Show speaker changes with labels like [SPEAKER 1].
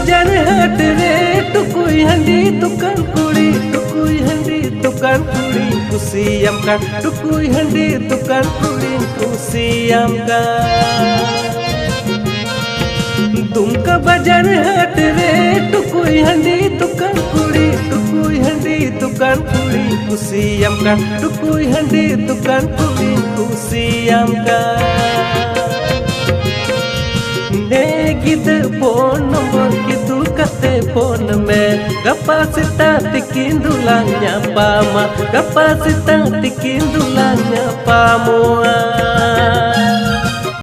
[SPEAKER 1] bajar hat re tukui handi tukan kuri, tukui handi tukan kuri kusiyam kan, tukui handi tukan kuri kusiyam kan. Dumka bajar hat re tukui handi tukan kuri, tukui handi tukan kuri kusiyam kan, tukui handi tukan kuri kusiyam kan. Negid phone number kitu kate phone me kapasita tikindulanya pama, kapasita tikindulanya pamua.